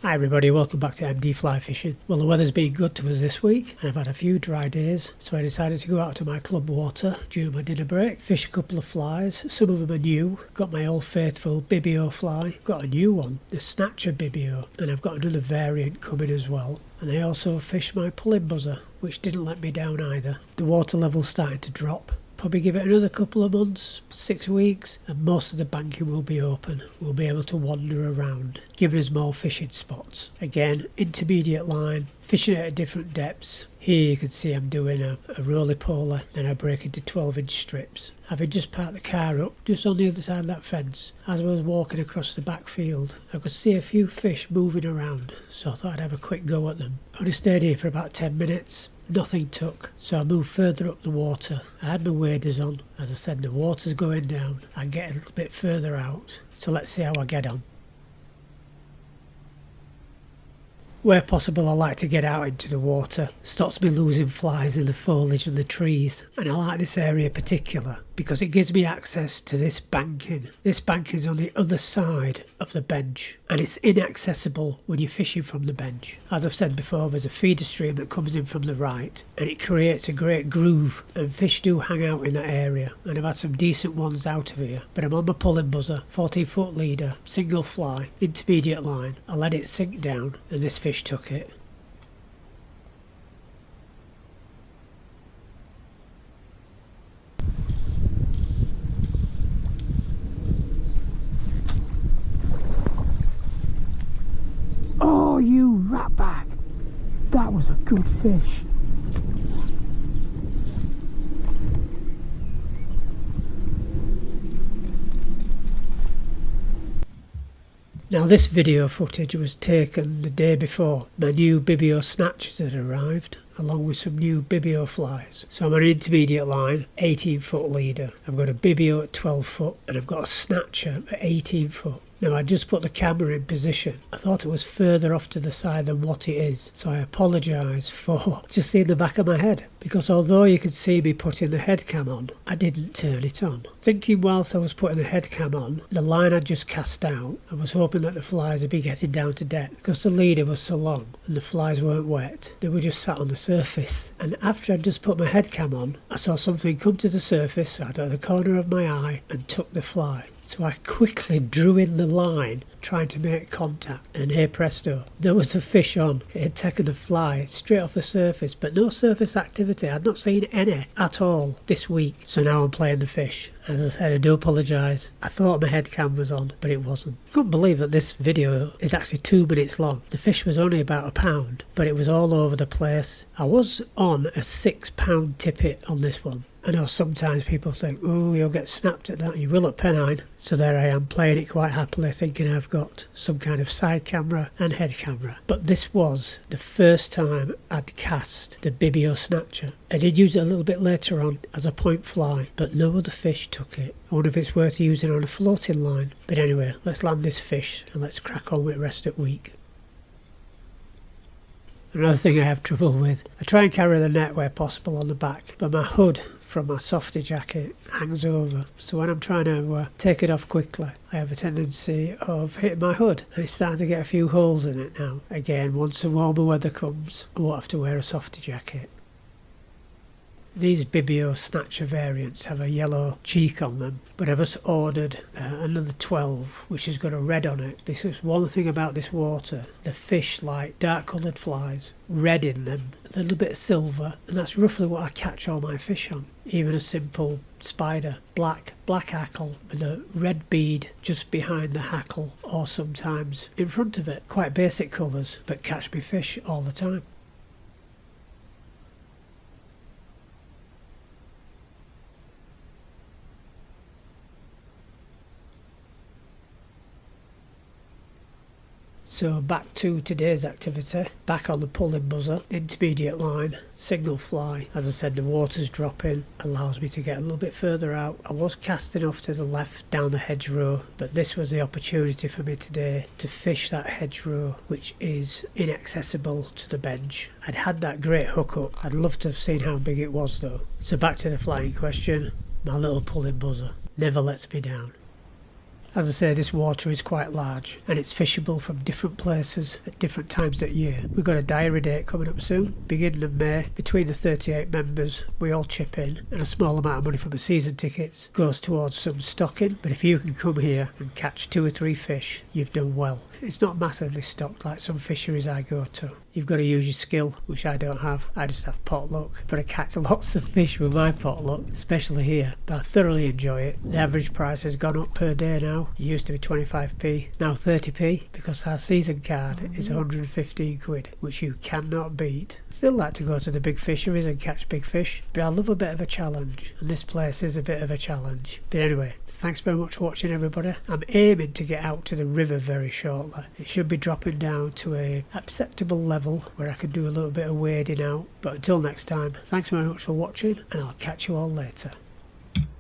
Hi everybody, welcome back to MD Fly Fishing. Well, the weather's been good to us this week and I've had a few dry days, so I decided to go out to my club water during my dinner break, fish a couple of flies. Some of them are new. Got my old faithful bibio fly, got a new one, the snatcher bibio, and I've got another variant coming as well. And I also fished my pulling buzzer, which didn't let me down either. The water level's starting to drop. Probably give it another couple of months, 6 weeks, and most of the banking will be open. We'll be able to wander around, giving us more fishing spots. Again, intermediate line, fishing at different depths. Here you can see I'm doing a roly-poly, then I break into 12-inch strips. Having just parked the car up just on the other side of that fence, as I was walking across the back field, I could see a few fish moving around, so I thought I'd have a quick go at them. I only stayed here for about 10 minutes. Nothing took, so I moved further up the water. I had my waders on. As I said, the water's going down. I get a little bit further out, so let's see how I get on. Where possible, I like to get out into the water. Stops me losing flies in the foliage and the trees, and I like this area in particular because it gives me access to this banking. This banking is on the other side of the bench and it's inaccessible when you're fishing from the bench. As I've said before, there's a feeder stream that comes in from the right and it creates a great groove, and fish do hang out in that area, and I've had some decent ones out of here. But I'm on my pulling buzzer, 14-foot leader, single fly, intermediate line. I let it sink down and this fish took it. Oh, you ratbag! That was a good fish. Now this video footage was taken the day before my new bibio snatchers had arrived, along with some new bibio flies. So I'm on an intermediate line, 18-foot leader. I've got a bibio at 12 foot and I've got a snatcher at 18 foot. Now I just put the camera in position. I thought it was further off to the side than what it is, so I apologise for just seeing the back of my head, because although you could see me putting the head cam on, I didn't turn it on. Thinking whilst I was putting the head cam on, the line I just cast out, I was hoping that the flies would be getting down to depth, because the leader was so long and the flies weren't wet, they were just sat on the surface. And after I'd just put my head cam on, I saw something come to the surface out of the corner of my eye and took the fly. So I quickly drew in the line, trying to make contact, and here presto, there was a fish on. It had taken the fly straight off the surface, but no surface activity. I'd not seen any at all this week. So now I'm playing the fish. As I said, I do apologise. I thought my head cam was on, but it wasn't. I couldn't believe that this video is actually 2 minutes long. The fish was only about a pound, but it was all over the place. I was on a 6-pound tippet on this one. I know sometimes people think, oh, you'll get snapped at that. You will at Pennine. So there I am, playing it quite happily, thinking I've got some kind of side camera and head camera. But this was the first time I'd cast the bibio snatcher. I did use it a little bit later on as a point fly, but no other fish took it. I wonder if it's worth using on a floating line. But anyway, let's land this fish and let's crack on with the rest of the week. Another thing I have trouble with, I try and carry the net where possible on the back, but my hood from my softy jacket hangs over, so when I'm trying to take it off quickly, I have a tendency of hitting my hood, and it's starting to get a few holes in it now. Again, once the warmer weather comes, I won't have to wear a softy jacket. These bibio snatcher variants have a yellow cheek on them, but I've just ordered another 12 which has got a red on it, because one thing about this water, the fish like dark coloured flies, red in them, a little bit of silver, and that's roughly what I catch all my fish on. Even a simple spider, black hackle with a red bead just behind the hackle or sometimes in front of it. Quite basic colours, but catch me fish all the time. So back to today's activity, back on the pulling buzzer, intermediate line, single fly. As I said, the water's dropping, allows me to get a little bit further out. I was casting off to the left down the hedgerow, but this was the opportunity for me today to fish that hedgerow, which is inaccessible to the bench. I'd had that great hook up. I'd love to have seen how big it was though. So back to the flying question, my little pulling buzzer never lets me down. As I say, this water is quite large and it's fishable from different places at different times of year. We've got a diary date coming up soon, beginning of May. Between the 38 members, we all chip in, and a small amount of money from the season tickets goes towards some stocking. But if you can come here and catch 2 or 3 fish, you've done well. It's not massively stocked like some fisheries I go to. You've got to use your skill, which I don't have. I just have pot luck. But I catch lots of fish with my pot luck, especially here. But I thoroughly enjoy it. The average price has gone up per day now. It used to be 25p, now 30p, because our season card is 115 quid, which you cannot beat. I still like to go to the big fisheries and catch big fish, but I love a bit of a challenge, and this place is a bit of a challenge. But anyway, thanks very much for watching, everybody. I'm aiming to get out to the river very shortly. It should be dropping down to a acceptable level where I can do a little bit of wading out. But until next time, thanks very much for watching, and I'll catch you all later.